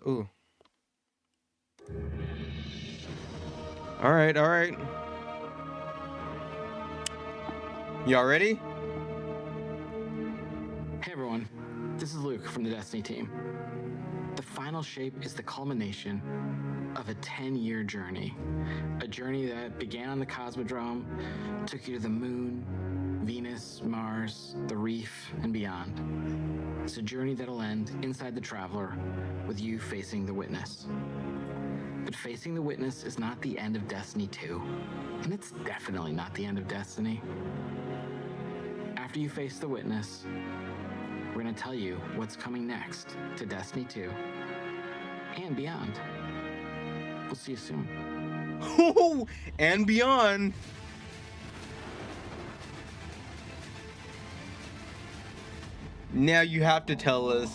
Ooh. All right, all right. Y'all ready? Hey everyone, this is Luke from the Destiny team. The final shape is the culmination of a 10-year journey. A journey that began on the Cosmodrome, took you to the moon, Venus, Mars, the reef, and beyond. It's a journey that'll end inside the Traveler with you facing the Witness. But facing the Witness is not the end of Destiny 2, and it's definitely not the end of Destiny. After you face the Witness, we're going to tell you what's coming next to Destiny 2 and beyond. We'll see you soon. And beyond. Now you have to tell us.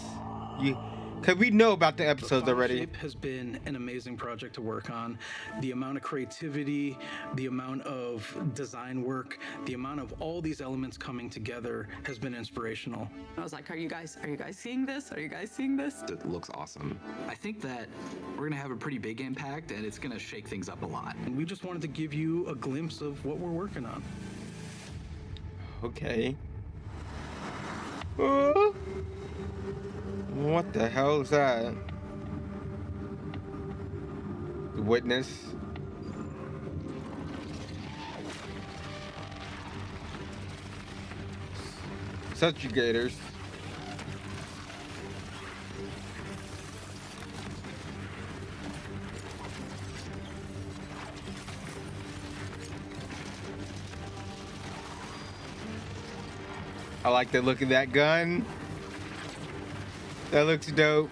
Because we know about the episodes already. Shape has been an amazing project to work on. The amount of creativity, the amount of design work, the amount of all these elements coming together has been inspirational. I was like, are you guys seeing this? Are you guys seeing this? It looks awesome. I think that we're gonna have a pretty big impact and it's gonna shake things up a lot. And we just wanted to give you a glimpse of what we're working on. Okay. What the hell is that? The Witness. Subjugators. I like the look of that gun. That looks dope.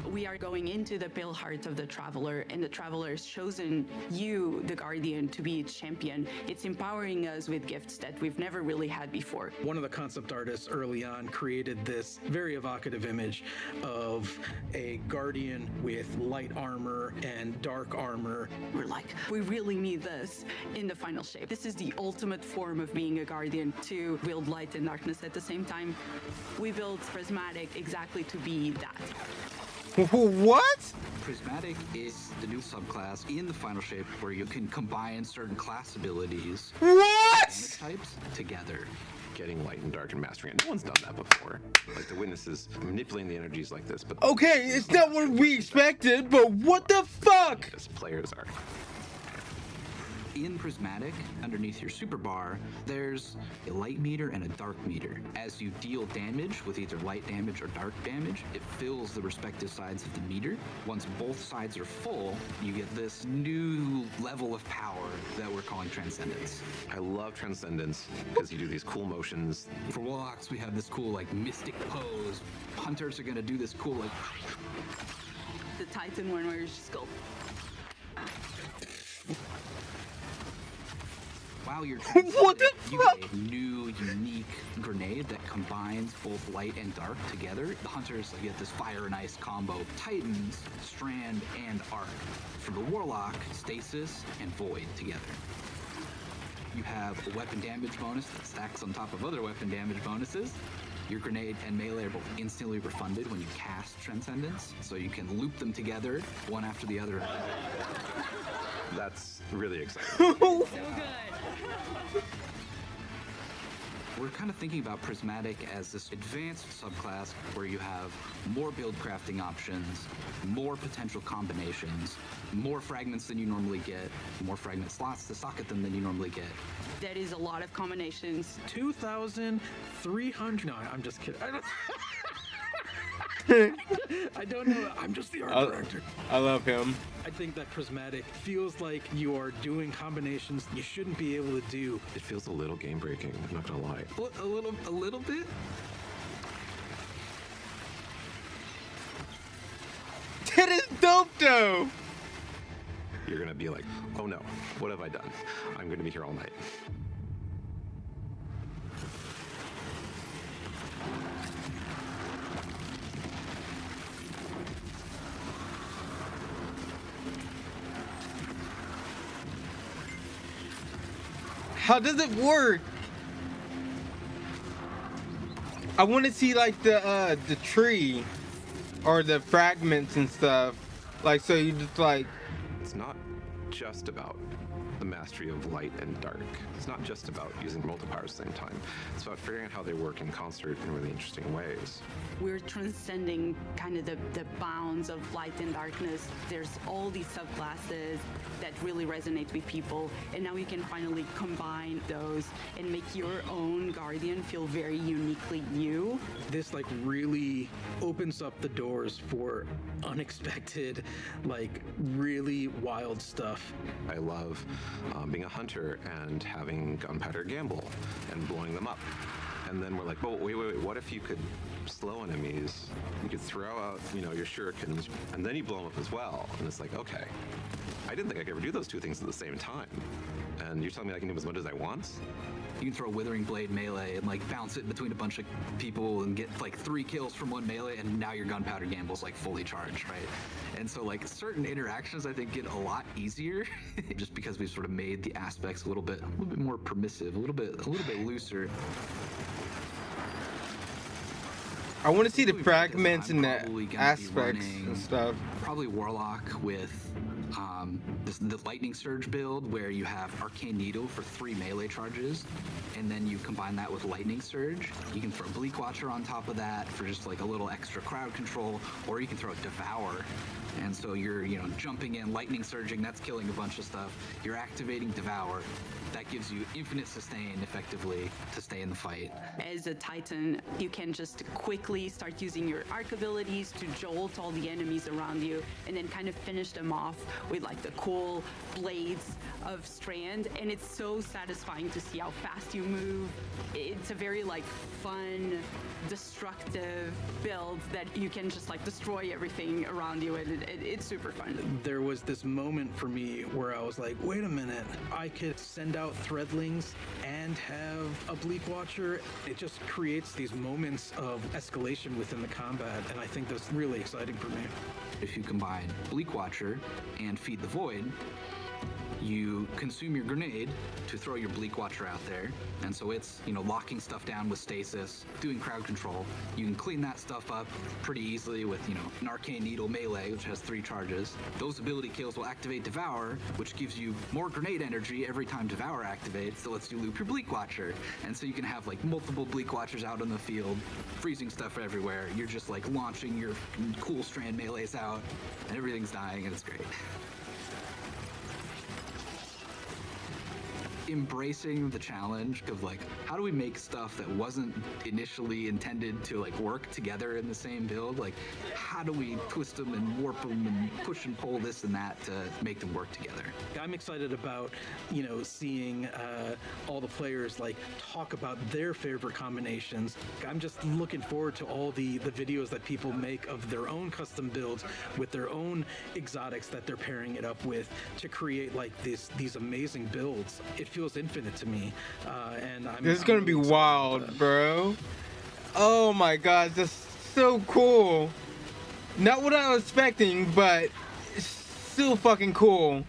We are going into the pale heart of the Traveler, and the Traveler has chosen you, the Guardian, to be its champion. It's empowering us with gifts that we've never really had before. One of the concept artists early on created this very evocative image of a Guardian with light armor and dark armor. We're like, we really need this in the final shape. This is the ultimate form of being a Guardian, to wield light and darkness at the same time. We built Prismatic exactly to be that. What? Prismatic is the new subclass in the final shape where you can combine certain class abilities What? types together. Getting light and dark and mastering it. No one's done that before. Like the Witnesses manipulating the energies like this, but Okay, it's not what we expected, but what the fuck? as players are. In Prismatic, underneath your super bar, there's a light meter and a dark meter. As you deal damage with either light damage or dark damage, it fills the respective sides of the meter. Once both sides are full, you get this new level of power that we're calling Transcendence. I love Transcendence because you do these cool motions. For Warlocks, we have this cool, like, mystic pose. Hunters are gonna do this cool, like... The Titan one where you just go. While you're What the you fuck? get a new, unique grenade that combines both light and dark together. The Hunters get this fire and ice combo. Titans, Strand, and Arc. For the Warlock, Stasis and Void together. You have a weapon damage bonus that stacks on top of other weapon damage bonuses. Your grenade and melee are both instantly refunded when you cast Transcendence, so you can loop them together, one after the other. That's really exciting. So good. We're kind of thinking about Prismatic as this advanced subclass where you have more build crafting options, more potential combinations, more fragments than you normally get, more fragment slots to socket them than you normally get. That is a lot of combinations. 2,300. No, I'm just kidding. I don't know. I'm just the art director. I love him. I think that Prismatic feels like you are doing combinations you shouldn't be able to do. It feels a little game breaking, I'm not gonna lie. A little bit? That is dope though. You're gonna be like, oh no, what have I done? I'm gonna be here all night. How does it work? I want to see like the tree or the fragments and stuff. Like, so you just like, It's not just about the mastery of light and dark. It's not just about using multipliers at the same time. It's about figuring out how they work in concert in really interesting ways. We're transcending kind of the bounds of light and darkness. There's all these subclasses that really resonate with people, and now you can finally combine those and make your own Guardian feel very uniquely you. This like really opens up the doors for unexpected, like really wild stuff. I love being a hunter and having gunpowder gamble and blowing them up. And then we're like, well, wait, what if you could slow enemies? You could throw out, your shurikens, and then you blow them up as well. And it's like, okay, I didn't think I could ever do those two things at the same time. And you're telling me I can do as much as I want? You can throw Withering Blade melee and like bounce it between a bunch of people and get like 3 kills from one melee, and now your gunpowder gamble's like fully charged, right? And so like certain interactions I think get a lot easier just because we've sort of made the aspects a little bit more permissive, a little bit looser. I want to see the Probably fragments I'm and probably the gonna be aspects running and stuff. Probably Warlock with the Lightning Surge build, where you have Arcane Needle for 3 melee charges, and then you combine that with Lightning Surge. You can throw Bleak Watcher on top of that for just like a little extra crowd control, or you can throw Devour. And so you're, jumping in, lightning surging, that's killing a bunch of stuff. You're activating Devour. That gives you infinite sustain effectively to stay in the fight. As a Titan, you can just quickly start using your arc abilities to jolt all the enemies around you, and then kind of finish them off with like the cool blades of Strand. And it's so satisfying to see how fast you move. It's a very like fun, destructive build that you can just like destroy everything around you, and it's super fun. There was this moment for me where I was like, wait a minute, I could send out Threadlings and have a Bleak Watcher. It just creates these moments of escalation within the combat, and I think that's really exciting for me. If you combine Bleak Watcher and Feed the Void, you consume your grenade to throw your Bleak Watcher out there, and so it's, locking stuff down with stasis, doing crowd control. You can clean that stuff up pretty easily with, an Arcane Needle melee, which has 3 charges. Those ability kills will activate Devour, which gives you more grenade energy every time Devour activates, so lets you loop your Bleak Watcher. And so you can have like multiple Bleak Watchers out in the field, freezing stuff everywhere. You're just like launching your cool Strand melees out, and everything's dying, and it's great. Embracing the challenge of like, how do we make stuff that wasn't initially intended to like work together in the same build? Like, how do we twist them and warp them and push and pull this and that to make them work together? I'm excited about, seeing all the players like talk about their favorite combinations. I'm just looking forward to all the videos that people make of their own custom builds with their own exotics that they're pairing it up with to create like these amazing builds. It feels infinite to me, and This is gonna be really wild, bro. Oh my god, that's so cool. Not what I was expecting, but it's still fucking cool.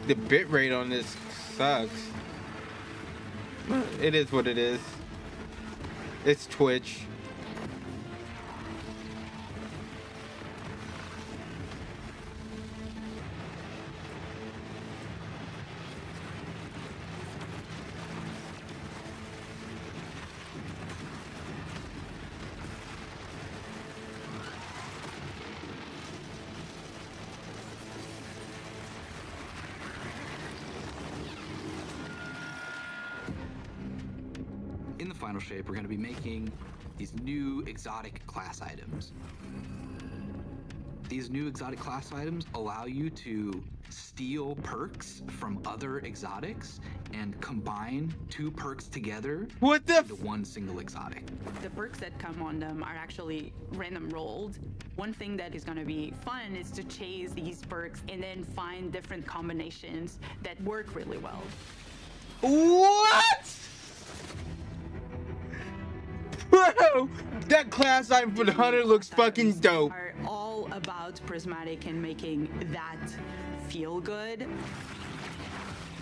The bitrate on this sucks. It is what it is. It's Twitch. In the final shape, we're going to be making these new exotic class items. These new exotic class items allow you to steal perks from other exotics and combine 2 perks together What the into one single exotic. The perks that come on them are actually random rolled. One thing that is going to be fun is to chase these perks and then find different combinations that work really well. What? Bro, that class item for the hunter looks fucking dope. Are all about prismatic and making that feel good.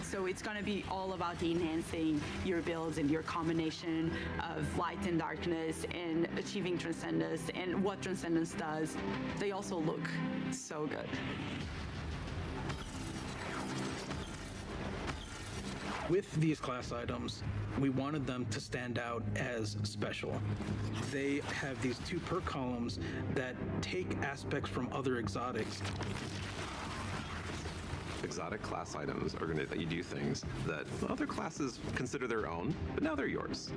So it's gonna be all about enhancing your builds and your combination of light and darkness and achieving transcendence and what transcendence does. They also look so good. With these class items, we wanted them to stand out as special. They have these 2 perk columns that take aspects from other exotics. Exotic class items are going to let you do things that other classes consider their own, but now they're yours.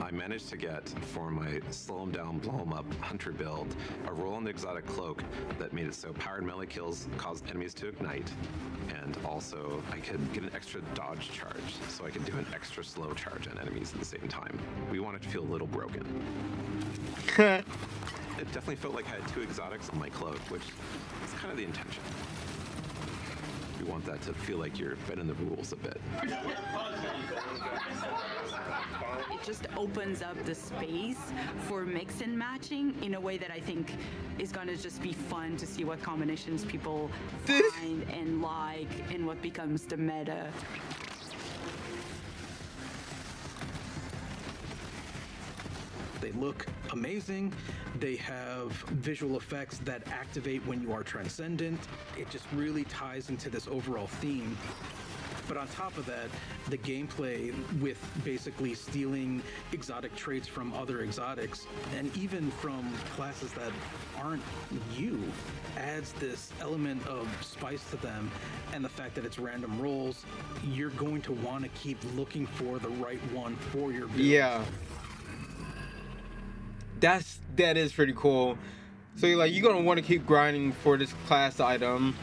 I managed to get, for my slow 'em down, blow 'em up hunter build, a roll on the exotic cloak that made it so powered melee kills caused enemies to ignite, and also I could get an extra dodge charge, so I could do an extra slow charge on enemies at the same time. We want it to feel a little broken. It definitely felt like I had 2 exotics on my cloak, which is kind of the intention. We want that to feel like you're bending the rules a bit. It just opens up the space for mix and matching in a way that I think is gonna just be fun to see what combinations people find and like and what becomes the meta. They look amazing. They have visual effects that activate when you are transcendent. It just really ties into this overall theme. But on top of that, the gameplay with basically stealing exotic traits from other exotics and even from classes that aren't you adds this element of spice to them, and the fact that it's random rolls, you're going to want to keep looking for the right one for your build. Yeah. That is pretty cool. So you're gonna want to keep grinding for this class item.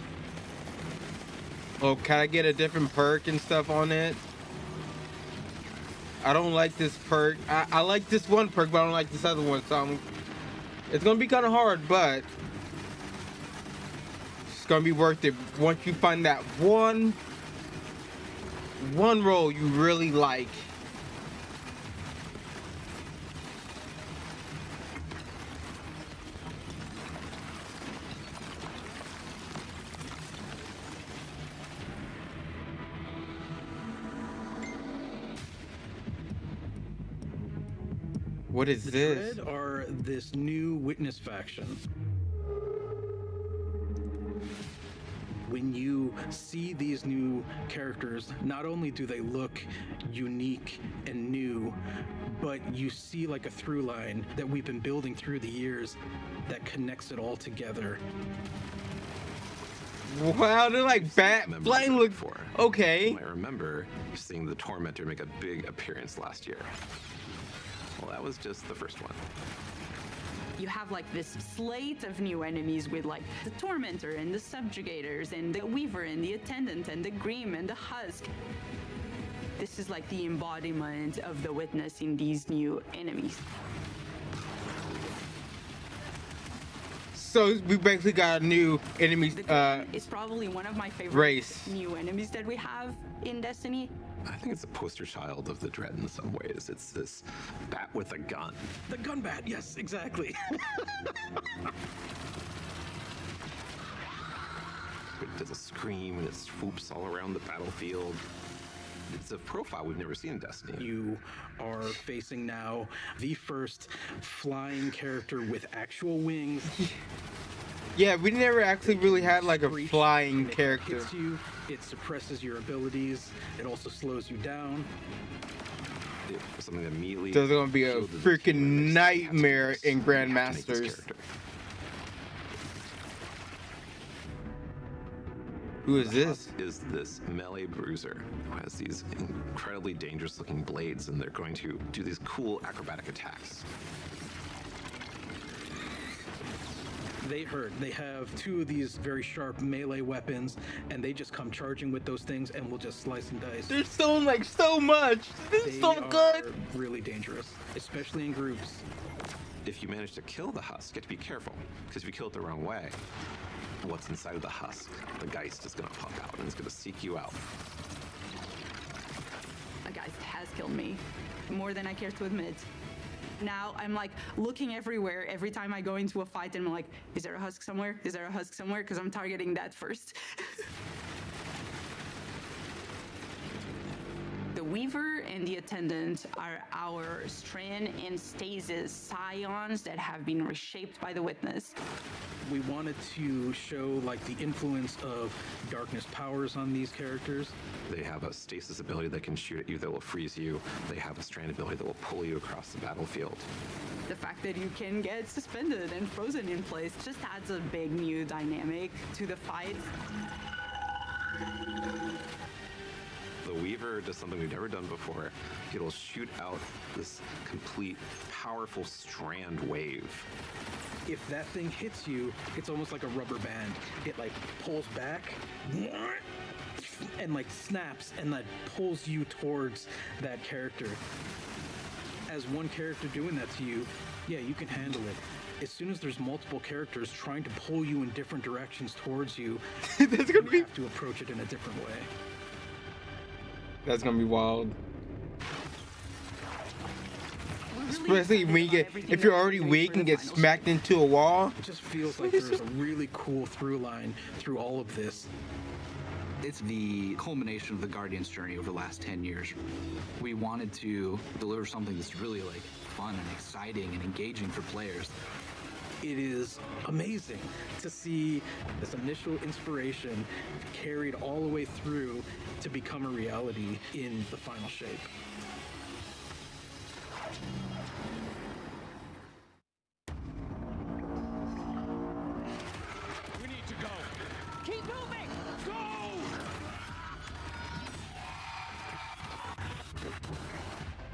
Oh, can I get a different perk and stuff on it? I don't like this perk. I like this one perk, but I don't like this other one. So it's gonna be kind of hard, but it's gonna be worth it once you find that one roll you really like. What is this? Dread are this new witness faction. When you see these new characters, not only do they look unique and new, but you see like a through line that we've been building through the years that connects it all together. Wow, they're like bat Remember flying look before. okay. I remember seeing the Tormentor make a big appearance last year. Well, that was just the first one. You have like this slate of new enemies with like the Tormentor and the Subjugators and the Weaver and the Attendant and the Grim and the Husk. This is like the embodiment of the Witness in these new enemies. So we basically got a new enemy. The Grim is probably one of my favorite race. new enemies that we have in Destiny. I think it's a poster child of the Dread in some ways. It's this bat with a gun. The gun bat, yes, exactly. It does a scream and it swoops all around the battlefield. It's a profile we've never seen in Destiny. You are facing now the first flying character with actual wings. Yeah, we never actually really had like a Screech, flying and if it character. hits you, it suppresses your abilities. It also slows you down. It was something that immediately. There's gonna be a showed the freaking determination nightmare attributes in you have to make this Grandmasters. character. Who is The this? Husk is this melee bruiser who has these incredibly dangerous looking blades, and they're going to do these cool acrobatic attacks. They hurt. They have 2 of these very sharp melee weapons, and they just come charging with those things and will just slice and dice. They're so like so much. This is They so are good. really dangerous, especially in groups. If you manage to kill the husk, you have to be careful, because if you kill it the wrong way, what's inside of the husk, the Geist, is going to pop out and it's going to seek you out. guys, has killed me more than I care to admit. Now I'm like looking everywhere every time I go into a fight, and I'm like, is there a husk somewhere? Is there a husk somewhere? Because I'm targeting that first. The Weaver and the Attendant are our Strand and Stasis scions that have been reshaped by the Witness. We wanted to show like the influence of darkness powers on these characters. They have a stasis ability that can shoot at you that will freeze you. They have a strand ability that will pull you across the battlefield. The fact that you can get suspended and frozen in place just adds a big new dynamic to the fight. The Weaver does something we've never done before. It'll shoot out this complete, powerful strand wave. If that thing hits you, it's almost like a rubber band. It like pulls back and like snaps and that pulls you towards that character. As one character doing that to you, yeah, you can handle it. As soon as there's multiple characters trying to pull you in different directions towards you, That's gonna be you have to approach it in a different way. That's gonna be wild. Really Especially when you excited get, about everything if you're that we're already doing weak for and the get final smacked into a wall. It just feels like there's a really cool through line through all of this. It's the culmination of the Guardian's journey over the last 10 years. We wanted to deliver something that's really like fun and exciting and engaging for players. It is amazing to see this initial inspiration carried all the way through to become a reality in the final shape. We need to go. Keep moving. Go!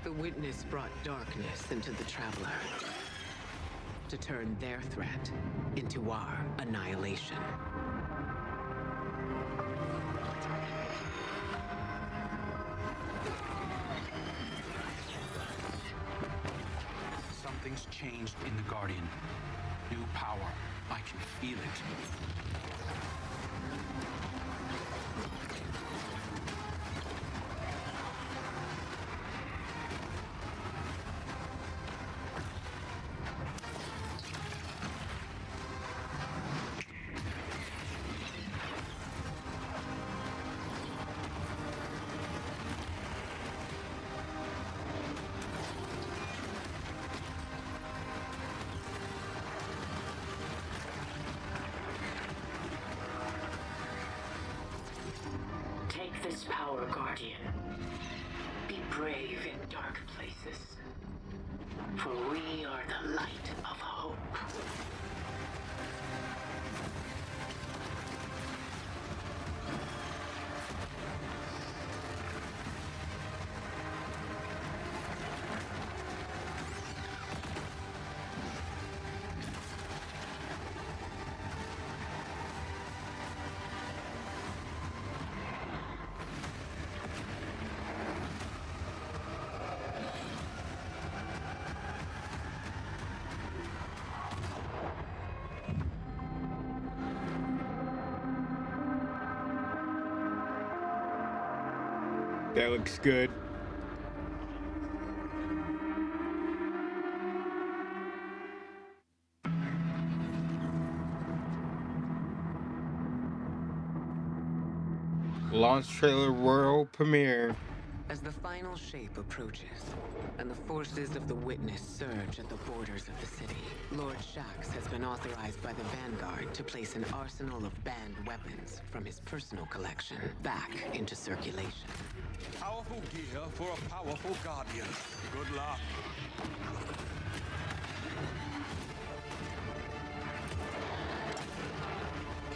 The Witness brought darkness into the Traveler to turn their threat into our annihilation. Something's changed in the Guardian. New power. I can feel it. Take this power, Guardian. Be brave in dark places. For we are the light of hope. That looks good. Launch trailer world premiere. As the final shape approaches, and the forces of the Witness surge at the borders of the city, Lord Shaxx has been authorized by the Vanguard to place an arsenal of banned weapons from his personal collection back into circulation. Powerful gear for a powerful Guardian. Good luck.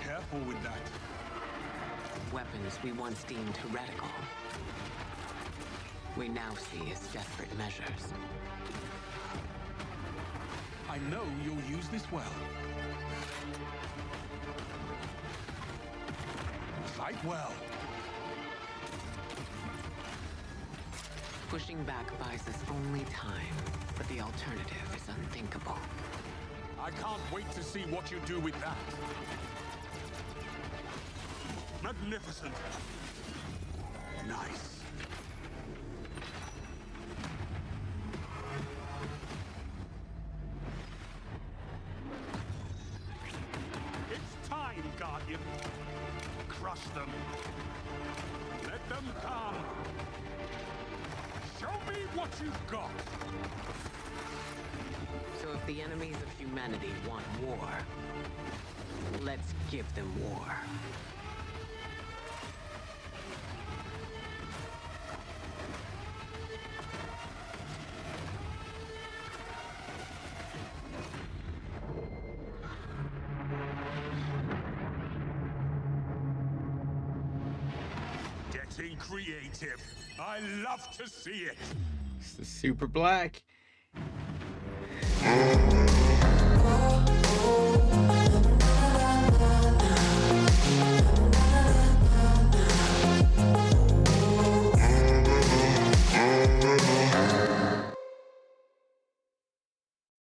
Careful with that. Weapons we once deemed heretical, we now see as desperate measures. I know you'll use this well. Fight well. Pushing back buys us only time, but the alternative is unthinkable. I can't wait to see what you do with that. Magnificent. Nice. them. Let them come. Show me what you've got. So if the enemies of humanity want war, let's give them war. Getting creative. I love to see it. It's the super black.